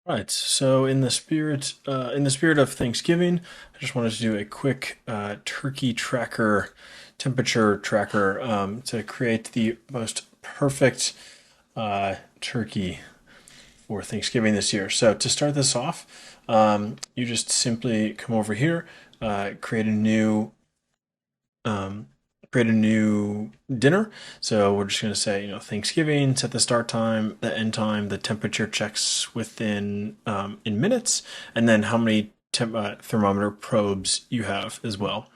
Right. So in the spirit of Thanksgiving, I just wanted to do a quick turkey tracker, temperature tracker to create the most perfect turkey for Thanksgiving this year. So to start this off, you just simply come over here, create a new um, dinner. So we're just going to say, Thanksgiving, set the start time, the end time, the temperature checks within in minutes, and then how many thermometer probes you have as well.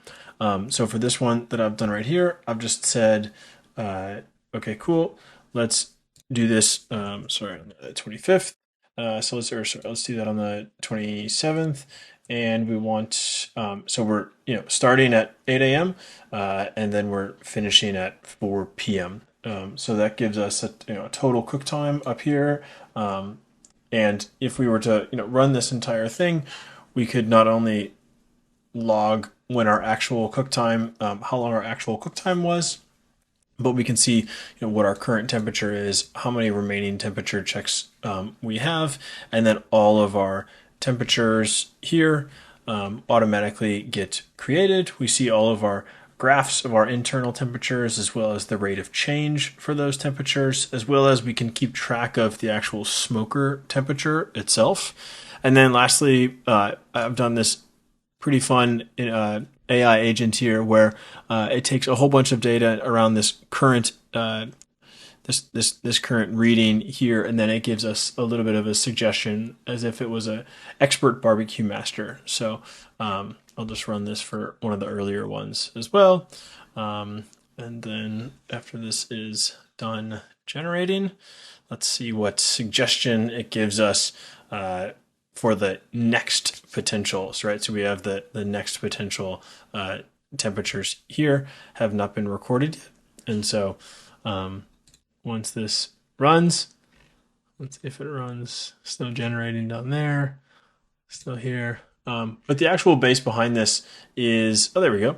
So for this one that I've done right here, I've just said, okay, cool. Let's do this. Sorry, on the 25th. Let's do that on the 27th, and we want so we're starting at 8 a.m. And then we're finishing at 4 p.m. So that gives us a total cook time up here. And if we were to run this entire thing, we could not only log when our actual cook time, how long our actual cook time was, but we can see what our current temperature is, how many remaining temperature checks we have, and then all of our temperatures here automatically get created. We see all of our graphs of our internal temperatures as well as the rate of change for those temperatures, as well as we can keep track of the actual smoker temperature itself. And then lastly, I've done this pretty fun AI agent here where it takes a whole bunch of data around this current this current reading here, and then it gives us a little bit of a suggestion as if it was a expert barbecue master. So I'll just run this for one of the earlier ones as well, and then after this is done generating, let's see what suggestion it gives us for the next potentials, right? So we have the next potential temperatures here have not been recorded yet. And so once this runs, let's see if it runs, still generating down there, still here. But the actual base behind this is, oh, there we go.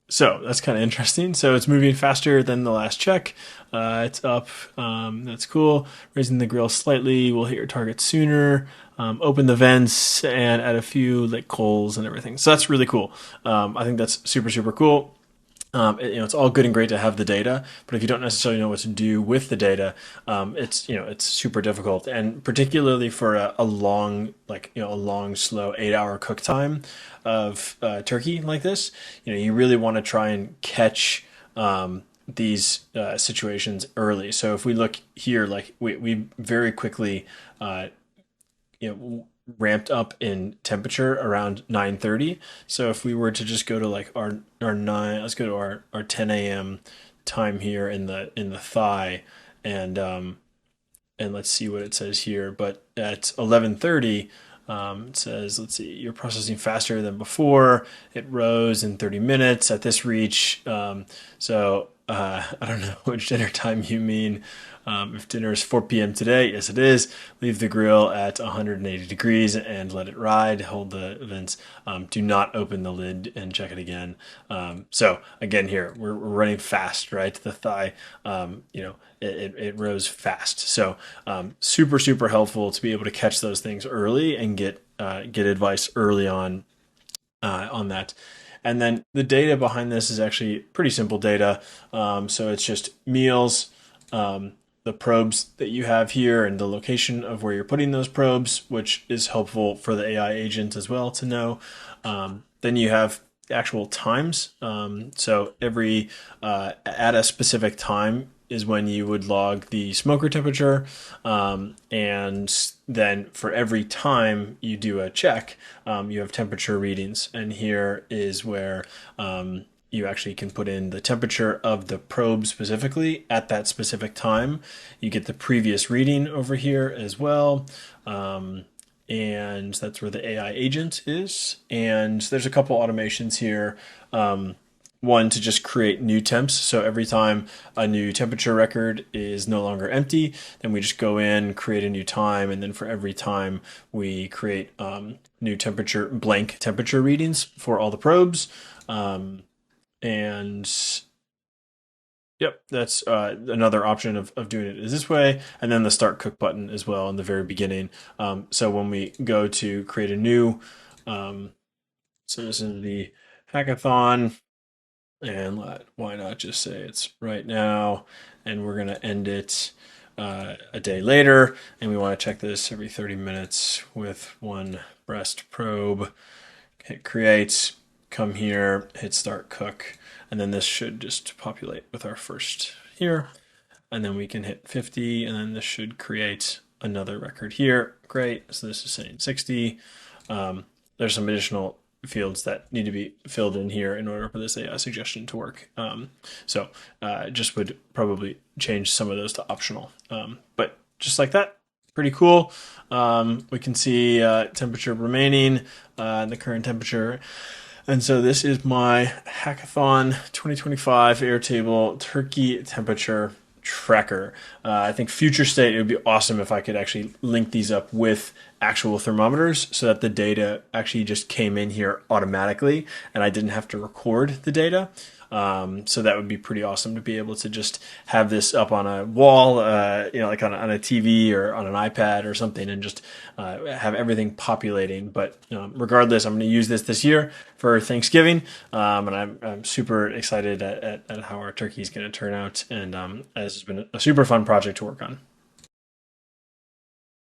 So that's kind of interesting. So it's moving faster than the last check. It's up. That's cool. Raising the grill slightly will hit your target sooner. Open the vents and add a few like coals and everything. So that's really cool. I think that's super, super cool. It's all good and great to have the data, but if you don't necessarily know what to do with the data, it's super difficult, and particularly for a long, a long, slow 8 hour cook time of turkey like this, you really want to try and catch these situations early. So if we look here, like we very quickly, ramped up in temperature around 9:30. So if we were to just go to like our 9, let's go to our 10 a.m. time here in the thigh, and let's see what it says here. But at 11:30, it says, let's see, you're processing faster than before. It rose in 30 minutes at this reach. I don't know which dinner time you mean. If dinner is 4 p.m. today, yes, it is. Leave the grill at 180 degrees and let it ride. Hold the vents. Do not open the lid and check it again. So again, here we're running fast, right? The thigh, it rose fast. So super, super helpful to be able to catch those things early and get advice early on that. And then the data behind this is actually pretty simple data. So it's just meals, the probes that you have here, and the location of where you're putting those probes, which is helpful for the AI agent as well to know. Then you have actual times. So every at a specific time is when you would log the smoker temperature. And then for every time you do a check, you have temperature readings. And here is where you actually can put in the temperature of the probe specifically at that specific time. You get the previous reading over here as well. And that's where the AI agent is. And there's a couple automations here. One to just create new temps. So every time a new temperature record is no longer empty, then we just go in, create a new time, and then for every time we create new blank temperature readings for all the probes. And Yep, that's another option of doing it is this way, and then the start cook button as well in the very beginning. So when we go to create a new, um, so this is the hackathon, and why not just say it's right now, and we're gonna end it a day later, and we want to check this every 30 minutes with one breast probe. Hit create, come here, hit start cook, and then this should just populate with our first here. And then we can hit 50, and then this should create another record here. Great. So this is saying 60. There's some additional fields that need to be filled in here in order for this AI suggestion to work. Just would probably change some of those to optional. But just like that, pretty cool. We can see temperature remaining, the current temperature. And so this is my Hackathon 2025 Airtable turkey temperature tracker. I think future state, it would be awesome if I could actually link these up with actual thermometers so that the data actually just came in here automatically and I didn't have to record the data. So that would be pretty awesome to be able to just have this up on a wall, like on a TV or on an iPad or something, and just have everything populating. But regardless, I'm going to use this year for Thanksgiving, and I'm super excited at how our turkey is going to turn out. And this has been a super fun project to work on.